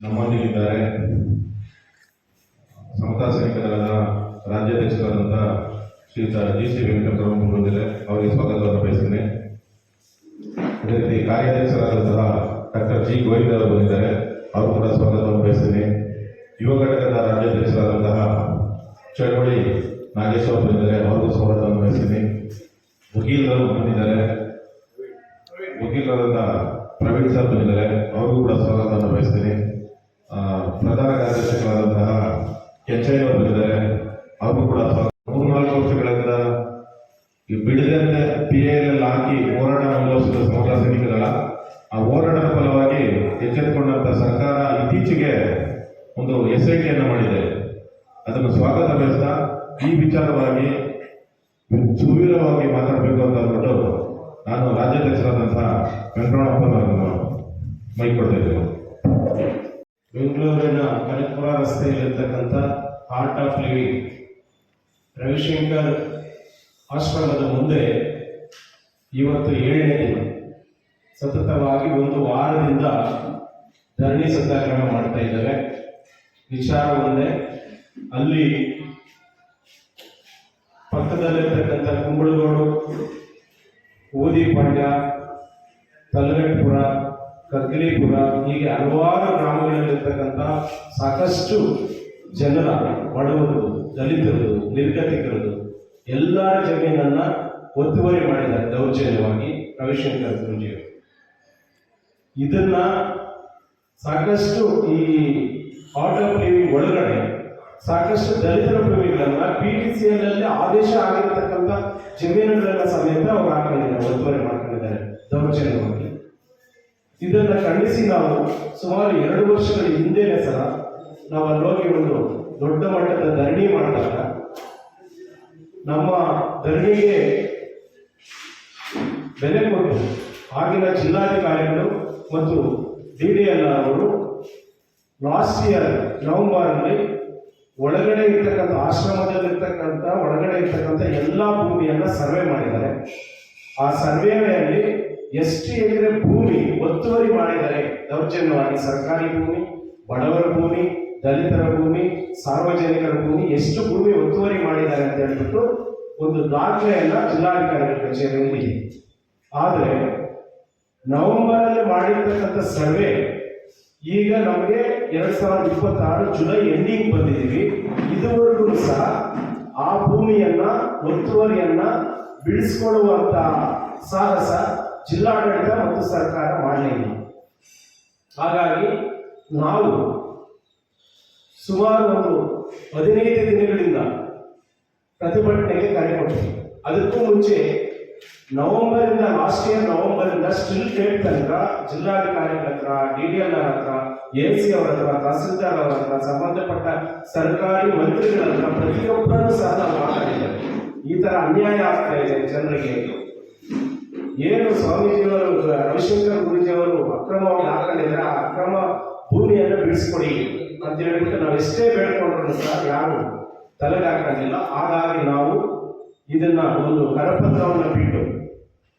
ನಮ್ಮೊಂದಿಗಿದ್ದಾರೆ ಸಮತಾ ಸೈನಿಕ ದಳದ ರಾಜ್ಯಾಧ್ಯಕ್ಷರಾದಂಥ ಶ್ರೀಯುತ GC ವೆಂಕಟರಮಣ ಬಂದಿದೆ, ಅವರಿಗೆ ಸ್ವಾಗತವನ್ನು ಬಯಸ್ತೇನೆ. ಅದೇ ರೀತಿ ಕಾರ್ಯಾಧ್ಯಕ್ಷರಾದಂತಹ ಡಾಕ್ಟರ್ G ಗೋವಿಂದ ಅವರು ಬಂದಿದ್ದಾರೆ, ಅವರು ಕೂಡ ಸ್ವಾಗತವನ್ನು ಬಯಸ್ತೇನೆ. ಯುವ ಘಟಕದ ರಾಜ್ಯಾಧ್ಯಕ್ಷರಾದಂತಹ ಚಳವಳಿ ನಾಗೇಶ್ ಅವರು ಬಂದಿದ್ದಾರೆ, ಅವರಿಗೂ ಸ್ವಾಗತವನ್ನು ಬಯಸ್ತೇನೆ. ವಕೀಲರು ಬಂದಿದ್ದಾರೆ, ವಕೀಲರಾದ ಪ್ರವೀಣ್ ಸರ್ ಬಂದಿದ್ದಾರೆ, ಅವರಿಗೂ ಕೂಡ ಸ್ವಾಗತವನ್ನು ಬಯಸ್ತೇನೆ. ಪ್ರಧಾನ ಕಾರ್ಯದರ್ಶಿಗಳಾದಂತಹ ಕೆಂಚಯ್ಯ ಅವರು ಬಂದಿದ್ದಾರೆ, ಅವ್ರಿಗೂ ಕೂಡ 3-4 ವರ್ಷಗಳಿಂದ ಈ ಬಿಡದಂತೆ PAL ಹಾಕಿ ಹೋರಾಟ ಮುಂದುವರಿಸಿದ ಸಮತಾ ಸೈನಿಕಗಳ ಆ ಹೋರಾಟದ ಫಲವಾಗಿ ಎಚ್ಚೆತ್ತುಕೊಂಡಂತ ಸರ್ಕಾರ ಇತ್ತೀಚೆಗೆ ಒಂದು SIT ಅನ್ನು ಮಾಡಿದೆ. ಅದನ್ನು ಸ್ವಾಗತ ಬಯಸ್ತಾ ಈ ವಿಚಾರವಾಗಿ ಸುವೀರವಾಗಿ ಮಾತಾಡಬೇಕು ಅಂತ ಅಂದ್ಬಿಟ್ಟು ನಾನು ರಾಜ್ಯಾಧ್ಯಕ್ಷರಾದಂತಹ ವೆಂಕಟರಮಣಪ್ಪನವರನ್ನು ಮೈಕ್ ಕೊಡ್ತಾ ಇದ್ದೇನೆ. ಬೆಂಗಳೂರಿನ ಕನಕಪುರ ರಸ್ತೆಯಲ್ಲಿರ್ತಕ್ಕಂಥ ಆರ್ಟ್ ಆಫ್ ಲಿವಿಂಗ್ ರವಿಶಂಕರ್ ಆಶ್ರಮದ ಮುಂದೆ ಇವತ್ತು 7ನೇ ದಿನ ಸತತವಾಗಿ 1 ವಾರದಿಂದ ಧರಣಿ ಸತ್ಯಾಗ್ರಹ ಮಾಡ್ತಾ ಇದ್ದಾರೆ. ವಿಚಾರ ಒಂದೇ, ಅಲ್ಲಿ ಪಕ್ಕದಲ್ಲಿರ್ತಕ್ಕಂಥ ಕುಂಬಳಗೋಡು, ಓದಿಪಾಳ್ಯ, ತಲಗಟ್ಟಪುರ, ಕಗ್ಲಿಪುರ ಹೀಗೆ ಹಲವಾರು ಗ್ರಾಮಗಳಲ್ಲಿರ್ತಕ್ಕಂಥ ಸಾಕಷ್ಟು ಜನರ ಬಡವರು, ದಲಿತರು, ನಿರ್ಗತಿಕರು ಎಲ್ಲರ ಜಮೀನನ್ನ ಒತ್ತುವರಿ ಮಾಡಿದ್ದಾರೆ ದೌರ್ಜನ್ಯವಾಗಿ ರವಿಶಂಕರ್ ಗುರೂಜಿಯವರು. ಇದನ್ನ ಸಾಕಷ್ಟು ಈ ಆರ್ಟ್ ಆಫ್ ಲಿವಿಂಗ್ ಒಳಗಡೆ ಸಾಕಷ್ಟು ದಲಿತರ ಭೂಮಿಗಳನ್ನ PTCL ಆದೇಶ ಆಗಿರ್ತಕ್ಕಂಥ ಜಮೀನುಗಳನ್ನ ಸಮೇತ ಅವರು ಹಾಕೊಂಡಿದ್ದಾರೆ, ಒತ್ತುವರಿ ಮಾಡ್ಕೊಂಡಿದ್ದಾರೆ ದೌರ್ಜನ್ಯವಾಗಿ. ಇದನ್ನ ಖಂಡಿಸಿ ನಾವು ಸುಮಾರು 2 ವರ್ಷಗಳ ಹಿಂದೆನೇ ಸಹ ನಾವು ಅಲ್ಲಿ ಹೋಗಿ ಒಂದು ದೊಡ್ಡ ಮಟ್ಟದ ಧರಣಿ ಮಾಡಿದಾಗ ನಮ್ಮ ಧರಣಿಗೆ ಬೆಲೆ ಕೊಟ್ಟು ಆಗಿನ ಜಿಲ್ಲಾಧಿಕಾರಿಗಳು ಮತ್ತು DDL ಅವರು ಲಾಸ್ಟ್ ಇಯರ್ ನವೆಂಬರ್ನಲ್ಲಿ ಒಳಗಡೆ ಇರ್ತಕ್ಕಂಥ ಆಶ್ರಮದಲ್ಲಿರ್ತಕ್ಕಂಥ ಒಳಗಡೆ ಇರ್ತಕ್ಕಂಥ ಎಲ್ಲ ಭೂಮಿಯನ್ನ ಸರ್ವೆ ಮಾಡಿದ್ದಾರೆ. ಆ ಸರ್ವೆಯಲ್ಲಿ ಎಷ್ಟು ಎಕರೆ ಭೂಮಿ ಒತ್ತುವರಿ ಮಾಡಿದ್ದಾರೆ ದೌರ್ಜನ್ಯವಾಗಿ, ಸರ್ಕಾರಿ ಭೂಮಿ, ಬಡವರ ಭೂಮಿ, ದಲಿತರ ಭೂಮಿ, ಸಾರ್ವಜನಿಕರ ಭೂಮಿ ಎಷ್ಟು ಭೂಮಿ ಒತ್ತುವರಿ ಮಾಡಿದ್ದಾರೆ ಅಂತ ಹೇಳ್ಬಿಟ್ಟು ಒಂದು ದಾಖಲೆಯನ್ನ ಜಿಲ್ಲಾಧಿಕಾರಿಗಳ ಕಚೇರಿಯಲ್ಲಿ ಇದೆ. ಆದರೆ ನವೆಂಬರಲ್ಲಿ ಮಾಡಿರ್ತಕ್ಕಂಥ ಸರ್ವೆ ಈಗ ನಮಗೆ 2026 ಜುಲೈ ಎಂಡಿಂಗ್ ಬಂದಿದ್ದೀವಿ. ಇದುವರೆಗೂ ಸಹ ಆ ಭೂಮಿಯನ್ನ ಒತ್ತುವರಿಯನ್ನ ಬಿಡಿಸ್ಕೊಳ್ಳುವಂತ ಸಾಹಸ ಜಿಲ್ಲಾಡಳಿತ ಮತ್ತು ಸರ್ಕಾರ ಮಾಡಲಿಲ್ಲ. ಹಾಗಾಗಿ ನಾವು ಸುಮಾರು ಒಂದು 15 ದಿನಗಳಿಂದ ಪ್ರತಿಭಟನೆಗೆ ಕರೆ ಕೊಟ್ಟಿದ್ದೀವಿ. ಅದಕ್ಕೂ ಮುಂಚೆ ನವೆಂಬರಿಂದ ಲಾಸ್ಟ್ ಇಯರ್ ನವೆಂಬರಿಂದ ಸ್ಟಿಲ್ ಡೇಟ್ ತನಕ ಜಿಲ್ಲಾಧಿಕಾರಿಗಳ ಹತ್ರ, DDL ಹತ್ರ, AC ಅವರ ಹತ್ರ, ತಹಸೀಲ್ದಾರ್ ಅವರ ಹತ್ರ, ಸಂಬಂಧಪಟ್ಟ ಸರ್ಕಾರಿ ಮಂತ್ರಿಗಳ ಹತ್ರ ಪ್ರತಿಯೊಬ್ಬರನ್ನು ಸಹ ನಾವು ಮಾತಾಡಿದ್ದೇವೆ. ಈ ತರ ಅನ್ಯಾಯ ಆಗ್ತಾ ಇದೆ ಜನರಿಗೆ. ಏನು ಸ್ವಾಮೀಜಿಯವರು, ರವಿಶಂಕರ್ ಗುರೂಜಿಯವರು ಅಕ್ರಮವಾಗಿ ಹಾಕೊಂಡಿದ್ರೆ ಆ ಅಕ್ರಮ ಭೂಮಿಯನ್ನು ಬಿಡಿಸ್ಕೊಡಿ ಅಂತ ಹೇಳ್ಬಿಟ್ಟು ನಾವು ಎಷ್ಟೇ ಬೇಡ್ಕೊಂಡ್ರು ಸಹ ಯಾರು ತಲೆಗೆ ಹಾಕೊಂಡಿಲ್ಲ. ಹಾಗಾಗಿ ನಾವು ಇದನ್ನ ಒಂದು ಕರಪತ್ರವನ್ನು ಬಿಟ್ಟು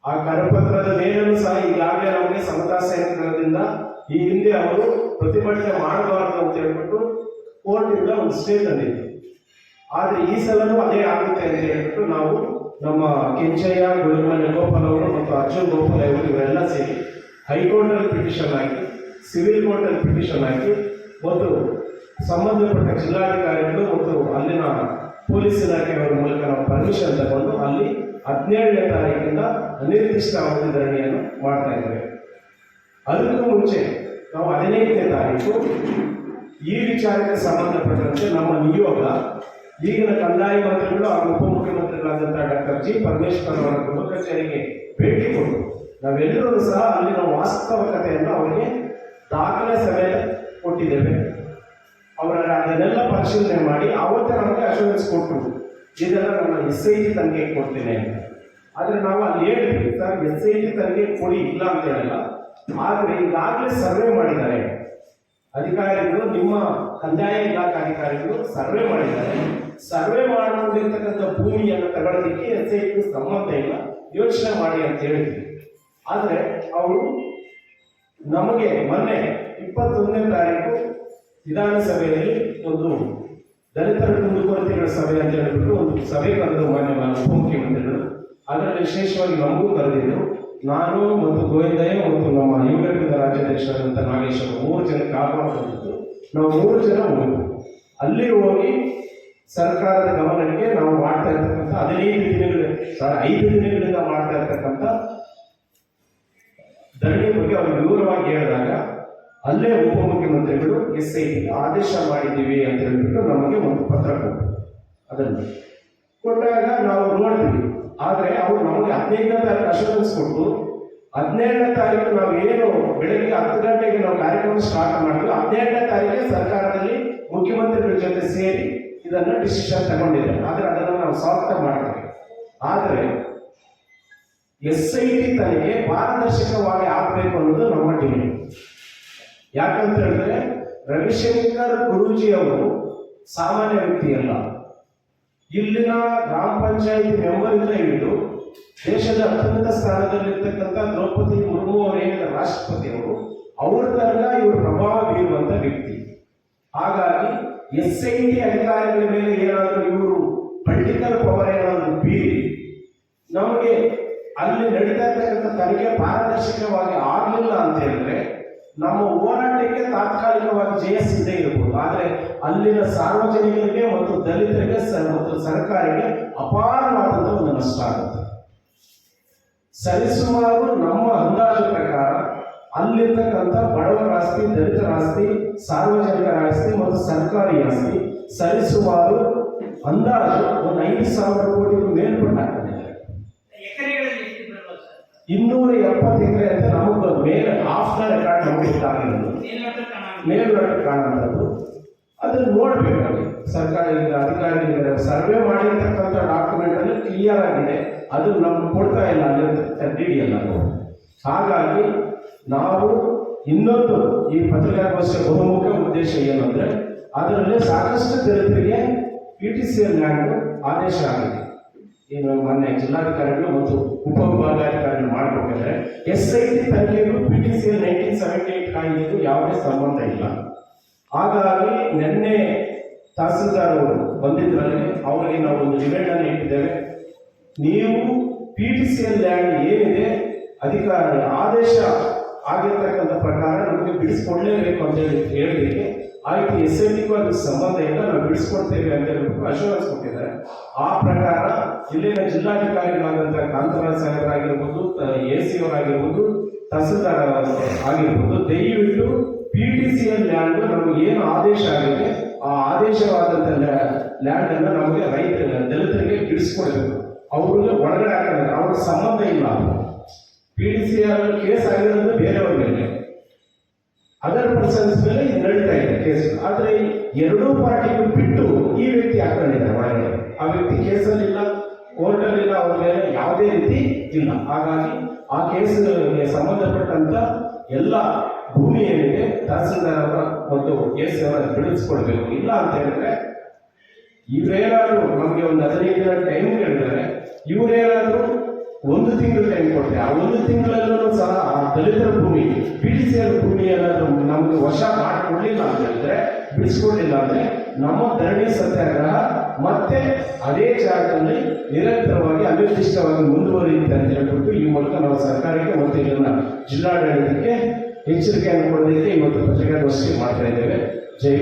ಆ ಕರಪತ್ರದ ಮೇಲೂ ಸಹ ಈಗಾಗಲೇ ನಮಗೆ ಸಮತಾ ಸೈನಿಕರಿಂದ ಈ ಹಿಂದೆ ಅವರು ಪ್ರತಿಭಟನೆ ಮಾಡಬಾರದು ಅಂತ ಹೇಳ್ಬಿಟ್ಟು ಕೋರ್ಟಿಂದ ಒಂದು ಸ್ಟೇ ತಂದಿದ್ರು. ಆದ್ರೆ ಈ ಸಲನೂ ಅದೇ ಆಗುತ್ತೆ ಅಂತ ಹೇಳ್ಬಿಟ್ಟು ನಾವು ನಮ್ಮ ಕೆಂಚಯ್ಯ, ಗುರುಮನೆ ಗೋಪಾಲ್ ಅವರು ಮತ್ತು ಅರ್ಜುನ್ ಗೋಪಾಲ್ ಅವರು ಇವರೆಲ್ಲ ಸೇರಿ ಹೈಕೋರ್ಟಲ್ಲಿ ಪಿಟಿಷನ್ ಹಾಕಿ, ಸಿವಿಲ್ ಕೋರ್ಟಲ್ಲಿ ಪಿಟಿಷನ್ ಹಾಕಿ ಮತ್ತು ಸಂಬಂಧಪಟ್ಟ ಜಿಲ್ಲಾಧಿಕಾರಿಗಳು ಮತ್ತು ಅಲ್ಲಿನ ಪೊಲೀಸ್ ಇಲಾಖೆಯವರ ಮೂಲಕ ನಾವು ಪರ್ಮಿಷನ್ ತಗೊಂಡು ಅಲ್ಲಿ 17ನೇ ತಾರೀಕಿಂದ ಅನಿರ್ದಿಷ್ಟಾವಧಿ ಧರಣಿಯನ್ನು ಮಾಡ್ತಾ ಇದ್ದೇವೆ. ಅದಕ್ಕೂ ಮುಂಚೆ ನಾವು 15ನೇ ತಾರೀಕು ಈ ವಿಚಾರಕ್ಕೆ ಸಂಬಂಧಪಟ್ಟಂತೆ ನಮ್ಮ ನಿಯೋಗ ಈಗಿನ ಕಂದಾಯ ಮಂತ್ರಿಗಳು ಹಾಗೂ ಉಪಮುಖ್ಯಮಂತ್ರಿಗಳಾದಂತಹ ಡಾಕ್ಟರ್ G ಪರಮೇಶ್ವರ್ ಅವರ ಗೃಹ ಕಚೇರಿಗೆ ಭೇಟಿ ಕೊಟ್ಟು ನಾವೆಲ್ಲರೂ ಸಹ ಅಲ್ಲಿನ ವಾಸ್ತವಿಕತೆಯನ್ನು ಅವರಿಗೆ ದಾಖಲೆ ಸಮೇತ ಕೊಟ್ಟಿದ್ದೇವೆ. ಅವರ ಅದನ್ನೆಲ್ಲ ಪರಿಶೀಲನೆ ಮಾಡಿ ಅವತ್ತೇ ನಮಗೆ ಅಶ್ಯೂರೆನ್ಸ್ ಕೊಟ್ಟರು, ಇದೆಲ್ಲ ನನ್ನ SIT ತನಿಖೆ ಕೊಡ್ತೇನೆ ಅಂತ. ಆದರೆ ನಾವು ಅಲ್ಲಿ ಹೇಳಿದ್ವಿ, ಸರ್ SIT ತನಿಖೆ ಕೊಡಿ, ಇಲ್ಲ ಅಂತ ಹೇಳಿಲ್ಲ. ಆದರೆ ಈಗಾಗಲೇ ಸರ್ವೆ ಮಾಡಿದ್ದಾರೆ ಅಧಿಕಾರಿಗಳು, ನಿಮ್ಮ ಕಂದಾಯ ಇಲಾಖೆ ಅಧಿಕಾರಿಗಳು ಸರ್ವೆ ಮಾಡಿದ್ದಾರೆ. ಸರ್ವೆ ಮಾಡಿಕೊಂಡಿರ್ತಕ್ಕಂಥ ಭೂಮಿಯನ್ನು ತಗೊಳ್ಳೋದಕ್ಕೆ SIT ಸಂಬಂಧ ಇಲ್ಲ, ಯೋಚನೆ ಮಾಡಿ ಅಂತ ಹೇಳಿದ್ವಿ. ಆದರೆ ಅವರು ನಮಗೆ ಮೊನ್ನೆ 21ನೇ ತಾರೀಕು ವಿಧಾನಸಭೆಯಲ್ಲಿ ಒಂದು ದಲಿತರ ಕುಂದುಕೊರತೆಗಳ ಸಭೆ ಅಂತ ಹೇಳ್ಬಿಟ್ಟು ಒಂದು ಸಭೆ ಕರೆದು ಮಾನ್ಯ ಉಪಮುಖ್ಯಮಂತ್ರಿಗಳು. ಅದರಲ್ಲಿ ವಿಶೇಷವಾಗಿ ನಮಗೂ ಕರೆದಿದ್ರು. ನಾನು ಮತ್ತು ಗೋವಿಂದಯ್ಯ ಮತ್ತು ನಮ್ಮ ಯುವಕರ ರಾಜ್ಯಾಧ್ಯಕ್ಷರಾದಂಥ ನಾಗೇಶ್ವರ 3 ಜನ ಕಾಪಾಡಿದ್ದು. ನಾವು 3 ಜನ ಹೋಗಿದ್ವಿ. ಅಲ್ಲಿ ಹೋಗಿ ಸರ್ಕಾರದ ಗಮನಕ್ಕೆ ನಾವು ಮಾಡ್ತಾ ಇರ್ತಕ್ಕಂಥ 5 ದಿನಗಳಿಂದ ಮಾಡ್ತಾ ಇರ್ತಕ್ಕಂಥ ಧರಣಿ ಬಗ್ಗೆ ಅವರು ವಿವರವಾಗಿ ಹೇಳಿದಾಗ ಅಲ್ಲೇ ಉಪಮುಖ್ಯಮಂತ್ರಿಗಳು SIT ಆದೇಶ ಮಾಡಿದ್ದೀವಿ ಅಂತ ಹೇಳ್ಬಿಟ್ಟು ನಮಗೆ ಒಂದು ಪತ್ರ ಕೊಟ್ಟರು. ಅದನ್ನು ಕೊಟ್ಟಾಗ ನಾವು ನೋಡ್ತೀವಿ. ಆದರೆ ಅವರು ನಮಗೆ 15ನೇ ತಾರೀಕು ಅಶ್ಯೂರೆನ್ಸ್ ಕೊಟ್ಟು 17ನೇ ತಾರೀಕು ನಾವು ಏನು ಬೆಳಗ್ಗೆ 10 ಗಂಟೆಗೆ ನಾವು ಕಾರ್ಯಕ್ರಮ ಸ್ಟಾರ್ಟ್ ಮಾಡಿದ್ವಿ. 17ನೇ ತಾರೀಕಿಗೆ ಸರ್ಕಾರದಲ್ಲಿ ಮುಖ್ಯಮಂತ್ರಿಗಳ ಜೊತೆ ಸೇರಿ ಇದನ್ನು ಡಿಸಿಷನ್ ತಗೊಂಡಿದ್ದಾರೆ. ಆದರೆ ಅದನ್ನು ನಾವು ಸ್ವಾಗತ ಮಾಡ್ತೇವೆ. ಆದರೆ SIT ತನಿಖೆ ಪಾರದರ್ಶಕವಾಗಿ ಆಗಬೇಕು ಅನ್ನೋದು ನಮ್ಮ ಡಿಮ್ಯಾಂಡ್. ಯಾಕಂತ ಹೇಳಿದ್ರೆ ರವಿಶಂಕರ್ ಗುರೂಜಿ ಅವರು ಸಾಮಾನ್ಯ ವ್ಯಕ್ತಿ ಅಲ್ಲ. ಇಲ್ಲಿನ ಗ್ರಾಮ ಪಂಚಾಯತ್ ಮೆಂಬರಿಂದ ಹಿಡಿದು ದೇಶದ ಅತ್ಯುನ್ನತ ಸ್ಥಾನದಲ್ಲಿರ್ತಕ್ಕಂಥ ದ್ರೌಪದಿ ಮುರ್ಮು ಅವರೇನಿದ ರಾಷ್ಟ್ರಪತಿಯವರು ಅವ್ರ ತನಕ ಇವರು ಪ್ರಭಾವ ಬೀರುವಂತ ವ್ಯಕ್ತಿ. ಹಾಗಾಗಿ SIT ಅಧಿಕಾರಿಗಳ ಮೇಲೆ ಏನಾದರೂ ಇವರು ಪೊಲಿಟಿಕಲ್ ಪವರ್ ಏನಾದರೂ ಬೀರಿ ನಮಗೆ ಅಲ್ಲಿ ನಡೀತಾ ಇರ್ತಕ್ಕಂಥ ತನಿಖೆ ಪಾರದರ್ಶಕವಾಗಿ ಆಗಲಿಲ್ಲ ಅಂತ ಹೇಳಿದ್ರೆ ನಮ್ಮ ಹೋರಾಟಕ್ಕೆ ತಾತ್ಕಾಲಿಕವಾಗಿ ಜಯ ಸಿದ್ಧೇ ಇರಬಹುದು. ಆದರೆ ಅಲ್ಲಿನ ಸಾರ್ವಜನಿಕರಿಗೆ ಮತ್ತು ದಲಿತರಿಗೆ ಮತ್ತು ಸರ್ಕಾರಕ್ಕೆ ಅಪಾರವಾದಂಥ ಒಂದು ನಷ್ಟ ಆಗುತ್ತೆ. ಸರಿಸುಮಾರು ನಮ್ಮ ಅಂದಾಜು ಪ್ರಕಾರ ಅಲ್ಲಿರ್ತಕ್ಕಂಥ ಬಡವರ ಆಸ್ತಿ, ದಲಿತರ ಆಸ್ತಿ, ಸಾರ್ವಜನಿಕರ ಆಸ್ತಿ ಮತ್ತು ಸರ್ಕಾರಿ ಆಸ್ತಿ ಸರಿಸುಮಾರು ಅಂದಾಜು ಒಂದು 5,000 ಕೋಟಿ ಮೇಲ್ಪಟ್ಟಾಗ್ತದೆ. 270 ಎಕರೆ ಅಂತ ನಮಗೆ ಮೇಲೆ ಆಫ್ಟರ್ ರೆಕಾರ್ಡ್ ನಮಗೆ ಗೊತ್ತಾಗಿರೋದು, ಮೇಲ್ನೋಟ ಕಾಣುವಂಥದ್ದು. ಅದನ್ನು ನೋಡ್ಬೇಕಾಗಿ ಸರ್ಕಾರಿ ಅಧಿಕಾರಿಗಳಿದ್ದಾರೆ. ಸರ್ವೆ ಮಾಡಿರ್ತಕ್ಕಂಥ ಡಾಕ್ಯುಮೆಂಟ್ ಅಲ್ಲಿ ಕ್ಲಿಯರ್ ಆಗಿದೆ. ಅದು ನಮ್ಗೆ ಕೊಡ್ತಾ ಇಲ್ಲ ಅಲ್ಲಿ DD ಅಲ್ಲ. ಹಾಗಾಗಿ ನಾವು ಇನ್ನೊಂದು ಈ ಪತ್ರಿಕಾಗೋಷ್ಠಿಯ ಬಹುಮುಖ್ಯ ಉದ್ದೇಶ ಏನಂದ್ರೆ ಅದರಲ್ಲಿ ಸಾಕಷ್ಟು ದಲಿತರಿಗೆ PTCL ಲ್ಯಾಂಡ್ ಆದೇಶ ಆಗಿದೆ. ಈಗ ಮೊನ್ನೆ ಜಿಲ್ಲಾಧಿಕಾರಿಗಳು ಮತ್ತು ಉಪವಿಭಾಗಾಧಿಕಾರಿಗಳು ಮಾಡಬೇಕಾದ್ರೆ SIT ತನಿಖೆಗೂ PTCL 1978 ಕಾಯ್ದೆಗೂ ಯಾವುದೇ ಸಂಬಂಧ ಇಲ್ಲ. ಹಾಗಾಗಿ ನಿನ್ನೆ ತಹಸೀಲ್ದಾರ್ ಅವರು ಬಂದಿದ್ರಲ್ಲಿ ಅವರಿಗೆ ನಾವು ಒಂದು ಡಿಮ್ಯಾಂಡ್ ಅನ್ನು ಇಟ್ಟಿದ್ದೇವೆ. ನೀವು PTCL ಲ್ಯಾಂಡ್ ಏನಿದೆ ಅಧಿಕಾರಿ ಆದೇಶ ಆಗಿರ್ತಕ್ಕಂಥ ಪ್ರಕಾರ ನಮಗೆ ಬಿಡಿಸ್ಕೊಡ್ಲೇಬೇಕು ಅಂತ ಹೇಳಿದ್ದಕ್ಕೆ ಆಯ್ತು, SITಗೂ ಅದಕ್ಕೆ ಸಂಬಂಧ ಇಲ್ಲ, ನಾವು ಬಿಡಿಸ್ಕೊಡ್ತೇವೆ ಅಂತ ಹೇಳ್ಬಿಟ್ಟು ಅಶ್ಯೂರೆನ್ಸ್ ಕೊಟ್ಟಿದ್ದಾರೆ. ಆ ಪ್ರಕಾರ ಇಲ್ಲಿನ ಜಿಲ್ಲಾಧಿಕಾರಿಗಳಾದಂಥ ಕಾಂತರಾಜ್ ಸಾಹೇಬ್ ಆಗಿರ್ಬೋದು, AC ಅವರಾಗಿರ್ಬೋದು, ತಹಸೀಲ್ದಾರ್ ಆಗಿರ್ಬೋದು, ದಯವಿಟ್ಟು PTCL ಲ್ಯಾಂಡ್ ನಮಗೆ ಏನು ಆದೇಶ ಆಗಿದೆ ಆ ಆದೇಶವಾದಂಥ ಲ್ಯಾಂಡ್ ಅನ್ನು ನಮಗೆ ದಲಿತರಿಗೆ ಬಿಡಿಸ್ಕೊಡ್ಬೇಕು. ಅವ್ರಿಗೆ ಒಳಗಡೆ ಹಾಕಿದ್ರೆ ಅವ್ರಿಗೆ ಸಂಬಂಧ ಇಲ್ಲ. PTCL ಕೇಸ್ ಆಗಿರೋದು ಬೇರೆಯವ್ರ ಮೇಲೆ, ಅದರ್ ಪರ್ಸನ್ಸ್ ಮೇಲೆ ಇದು ನಡೀತಾ ಇದೆ ಕೇಸ್. ಆದರೆ ಎರಡೂ ಪಾರ್ಟಿಗೂ ಬಿಟ್ಟು ಈ ವ್ಯಕ್ತಿ ಹಾಕೊಂಡಿದ್ದಾರೆ ಒಳಗಡೆ. ಆ ವ್ಯಕ್ತಿ ಕೇಸಲ್ಲಿ ಇಲ್ಲ, ಕೋರ್ಟಲ್ಲಿ ಇಲ್ಲ, ಅವ್ರ ಮೇಲೆ ಯಾವುದೇ ರೀತಿ ಇಲ್ಲ. ಹಾಗಾಗಿ ಆ ಕೇಸ್ಗೆ ಸಂಬಂಧಪಟ್ಟಂತ ಎಲ್ಲ ಭೂಮಿ ಏನಿದೆ ತಹಸೀಲ್ದಾರ್ ಅವರ ಮತ್ತು AC ಅವರ ಬಿಡಿಸ್ಕೊಡ್ಬೇಕು. ಇಲ್ಲ ಅಂತ ಹೇಳಿದ್ರೆ ಇವರೇನಾದ್ರೂ ನಮಗೆ ಒಂದು 15 ದಿನ ಟೈಮ್ ಹೇಳಿದ್ದಾರೆ, ಇವರೇನಾದ್ರೂ 1 ತಿಂಗಳು ಟೈಮ್ ಕೊಡ್ತಾರೆ. ಆ 1 ತಿಂಗಳಲ್ಲೂ ಸಹ ಆ ದಲಿತರ ಭೂಮಿ PTCL ಭೂಮಿ ಏನಾದರೂ ನಮಗೆ ವಶ ಮಾಡಿಕೊಡ್ಲಿಲ್ಲ ಅಂತ ಹೇಳಿದ್ರೆ, ಬಿಡಿಸ್ಕೊಡ್ಲಿಲ್ಲ ಅಂದ್ರೆ ನಮ್ಮ ಧರಣಿ ಸತ್ಯಾಗ್ರಹ ಮತ್ತೆ ಅದೇ ಜಾಗದಲ್ಲಿ ನಿರಂತರವಾಗಿ ಅನಿರ್ದಿಷ್ಟವಾಗಿ ಮುಂದುವರಿಯುತ್ತೆ ಅಂತ ಹೇಳ್ಬಿಟ್ಟು ಈ ಮೂಲಕ ನಾವು ಸರ್ಕಾರಕ್ಕೆ ಮತ್ತು ಇದನ್ನ ಜಿಲ್ಲಾಡಳಿತಕ್ಕೆ ಎಚ್ಚರಿಕೆಯನ್ನು ಕೊಡೋದಕ್ಕೆ ಇವತ್ತು ಪತ್ರಿಕಾಗೋಷ್ಠಿ ಮಾಡ್ತಾ ಇದ್ದೇವೆ. ಜೈ